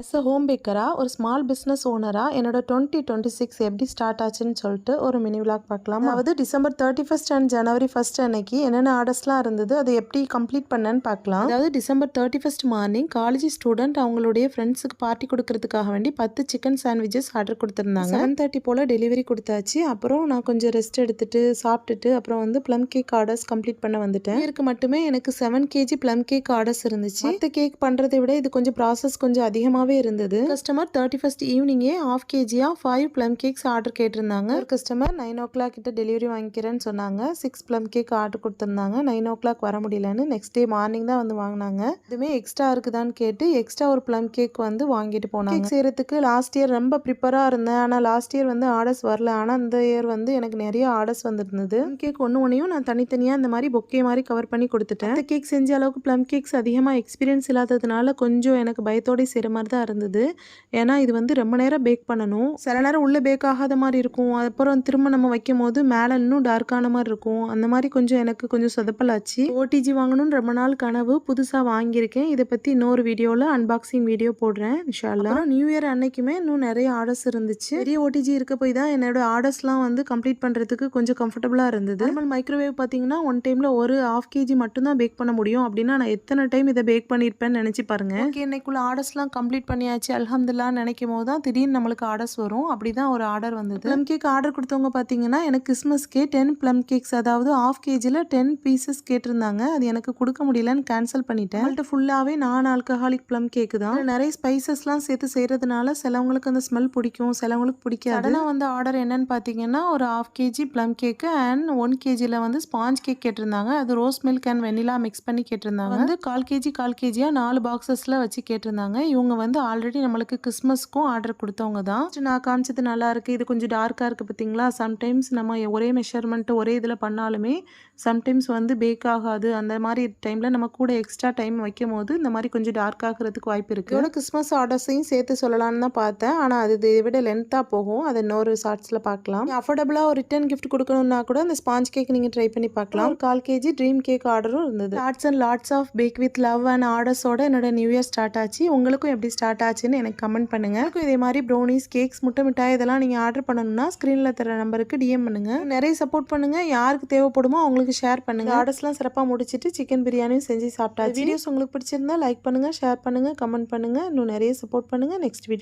As a home பேக்கரா ஒரு small business ஓனரா என்னோட 2026 எப்படி ஸ்டார்ட் ஆச்சுன்னு சொல்லிட்டு ஒரு மினி விளாக் பார்க்கலாம். அதாவது December 31st and January 1st அன்னைக்கு என்னென்ன ஆர்டர்ஸ்லாம் இருந்தது, அதை எப்படி கம்ப்ளீட் பண்ணேன்னு பார்க்கலாம். அதாவது December 31st morning college student அவங்களுடைய ஃப்ரெண்ட்ஸுக்கு பார்ட்டி கொடுக்கறதுக்காக வேண்டி 10 சிக்கன் சாண்ட்விச்சஸ் ஆர்டர் கொடுத்துருந்தாங்க. 7:30 போல் டெலிவரி கொடுத்தாச்சு. அப்புறம் நான் கொஞ்சம் ரெஸ்ட் எடுத்துட்டு சாப்பிட்டுட்டு அப்புறம் வந்து ப்ளம் கேக் ஆர்டர்ஸ் கம்ப்ளீட் பண்ண வந்துட்டேன். இதற்கு மட்டுமே எனக்கு 7 kg ப்ளம் கேக் ஆர்டர்ஸ் இருந்துச்சு. மற்ற கேக் பண்ணுறதை விட இது கொஞ்சம் ப்ராசஸ் கொஞ்சம் அதிகமாக இருந்தது. கஸ்டமர் 31st ஈவினிங்கே ½ kg 5 ப்ளம் கேக்ஸ் ஆர்டர் கேட்டிருந்தாங்க. ஒரு கஸ்டமர் 9 o'clock கிட்ட டெலிவரி வாங்கிக்கிறேன்னு சொன்னாங்க. 6 ப்ளம் கேக் ஆர்டர் கொடுத்திருந்தாங்க. 9 o'clock வர முடியலன்னு நெக்ஸ்ட் டே மார்னிங் தான் வந்து வாங்கினாங்க. இதுமே எக்ஸ்ட்ரா இருக்குதான்னு கேட்டு எக்ஸ்ட்ரா ஒரு ப்ளம் கேக் வந்து வாங்கிட்டு போனாங்க. கேக் செய்யறதுக்கு லாஸ்ட் இயர் ரொம்ப ப்ரிப்பரா இருந்தேன். ஆனால் லாஸ்ட் இயர் வந்து ஆர்டர்ஸ் வரல. ஆனால் இந்த இயர் வந்து எனக்கு நிறைய ஆர்டர்ஸ் வந்திருந்தது. கேக் ஒன்றையும் நான் தனித்தனியாக இந்த மாதிரி பொக்கே மாதிரி கவர் பண்ணி கொடுத்துட்டேன். இந்த கேக் செஞ்ச அளவுக்கு ப்ளம் கேக்ஸ் அதிகமாக எக்ஸ்பீரியன்ஸ் இல்லாததுனால கொஞ்சம் எனக்கு பயத்தோட செய்கிற மாதிரி தான் இருந்தது. ஏன்னா இது வந்து ரொம்ப நேரம் பேக் பண்ணணும். சில நேரம் உள்ளே பேக் ஆகாத மாதிரி இருக்கும். அப்புறம் திரும்ப நம்ம வைக்கும் போது மேலே இன்னும் டார்க்கான மாதிரி இருக்கும். அந்த மாதிரி கொஞ்சம் எனக்கு கொஞ்சம் சொதப்பலாச்சு. ஓடிஜி வாங்கணும்னு ரொம்ப நாள் கனவு, புதுசாக வாங்கியிருக்கேன். இதை பற்றி இன்னொரு வீடியோவில் அன்பாக்சிங் வீடியோ போடுறேன் இன்ஷா அல்லாஹ். நியூ இயர் அன்னைக்குமே இன்னும் நிறைய ஆர்டர்ஸ் இருந்துச்சு. பெரிய ஓடிஜி இருக்க போய் தான் என்னோட ஆர்டர்ஸ்லாம் வந்து கம்ப்ளீட் பண்ணுறதுக்கு கொஞ்சம் கம்ஃபர்டபுளாக இருந்தது. நார்மல் மைக்ரோவேவ் பார்த்தீங்கன்னா ஒன் டைமில் ஒரு ½ kg மட்டும்தான் பேக் பண்ண முடியும். அப்படின்னா நான் எத்தனை டைம் இதை பேக் பண்ணியிருப்பேன்னு நினச்சி பாருங்க. ஓகே, இன்னைக்குள்ள ஆர்டர்ஸ்லாம் கம்ப்ளீட் பண்ணியாச்சு அல்ஹம்துலில்லாஹ் நினைக்கும் போது தான் திடீர்னு நம்மளுக்கு ஆர்டர்ஸ் வரும். அப்படி தான் ஒரு ஆர்டர் வந்தது. ப்ளம் கேக் ஆர்டர் கொடுத்தவங்க பார்த்தீங்கன்னா எனக்கு கிறிஸ்மஸ்க்கே 10 ப்ளம் கேக்ஸ் அதாவது ½ kgல 10 பீசஸ் கேட்டிருந்தாங்க. அது எனக்கு கொடுக்க முடியலன்னு கேன்சல் பண்ணிட்டேன். அவங்கள்ட்ட ஃபுல்லாகவே நான் ஆல்கஹாலிக் ப்ளம் கேக்கு தான். நிறைய ஸ்பைசஸ்லாம் சேர்த்து செய்கிறதுனால சிலவங்களுக்கு அந்த ஸ்மெல் பிடிக்கும், சிலவங்களுக்கு பிடிக்காது. சடனாக வந்து ஆர்டர் என்னன்னு பார்த்தீங்கன்னா ஒரு ½ kg ப்ளம் கேக்கு அண்ட் 1 kgல வந்து ஸ்பாஞ்ச் கேக் கேட்டிருந்தாங்க. அது rose milk and vanilla mix பண்ணி கேட்டிருந்தாங்க. வந்து 1/4 kg 4 பாக்ஸஸில் வச்சு கேட்டிருந்தாங்க. இவங்க வந்து ஆல்ரெடி நம்மளுக்கு கிறிஸ்மஸ்க்கும் ஆர்டர் கொடுத்தவங்க தான். நான் காமிச்சது நல்லா இருக்குது, இது கொஞ்சம் டார்க்காக இருக்குது பார்த்தீங்களா. சம்டைம்ஸ் நம்ம ஒரே மெஷர்மெண்ட்டு ஒரே இதில் பண்ணாலுமே சம்டைம்ஸ் வந்து பேக் ஆகாது. அந்த மாதிரி டைமில் நம்ம கூட எக்ஸ்ட்ரா டைம் வைக்கும் போது இந்த மாதிரி கொஞ்சம் டார்க் ஆகிறதுக்கு வாய்ப்பு இருக்குது. இதோட கிறிஸ்மஸ் ஆர்டர்ஸையும் சேர்த்து சொல்லலான்னு தான் பார்த்தேன். ஆனால் அது இதை விட லென்த்தாக போகும். அதை இன்னொரு ஷார்ட்ஸில் பார்க்கலாம். அஃபோர்டபுளாக ஒரு ரிட்டர்ன் கிஃப்ட் கொடுக்கணும்னா கூட அந்த ஸ்பாஞ்ச் கேக் நீங்கள் ட்ரை பண்ணி பார்க்கலாம். ஒரு 1/4 kg ட்ரீம் கேக் ஆர்டரும் இருந்தது. Lots and lots of bake with love and ஆர்டர்ஸோட என்னோட நியூ இயர் ஸ்டார்ட் ஆச்சு. உங்களுக்கும் எப்படி ஸ்டார்ட் ஆச்சுன்னு எனக்கு கமெண்ட் பண்ணுங்க. இதே மாதிரி ப்ரௌனிஸ், கேக்ஸ், முட்டை மிட்டாய் இதெல்லாம் நீங்க ஆர்டர் பண்ணணும்னா ஸ்கிரீன்ல தர நம்பருக்கு டிஎம் பண்ணுங்க. நிறைய சப்போர்ட் பண்ணுங்க. யாருக்கு தேவைப்படுமோ அவங்களுக்கு ஷேர் பண்ணுங்க. ஆர்டர்ஸ்லாம் சிறப்பாக முடிச்சிட்டு சிக்கன் பிரியாணியும் செஞ்சு சாப்பிட்டாச்சு. வீடியோஸ் உங்களுக்கு பிடிச்சிருந்தா லைக் பண்ணுங்க, ஷேர் பண்ணுங்க, கமெண்ட் பண்ணுங்க. இன்னும் நிறைய சப்போர்ட் பண்ணுங்க. Next video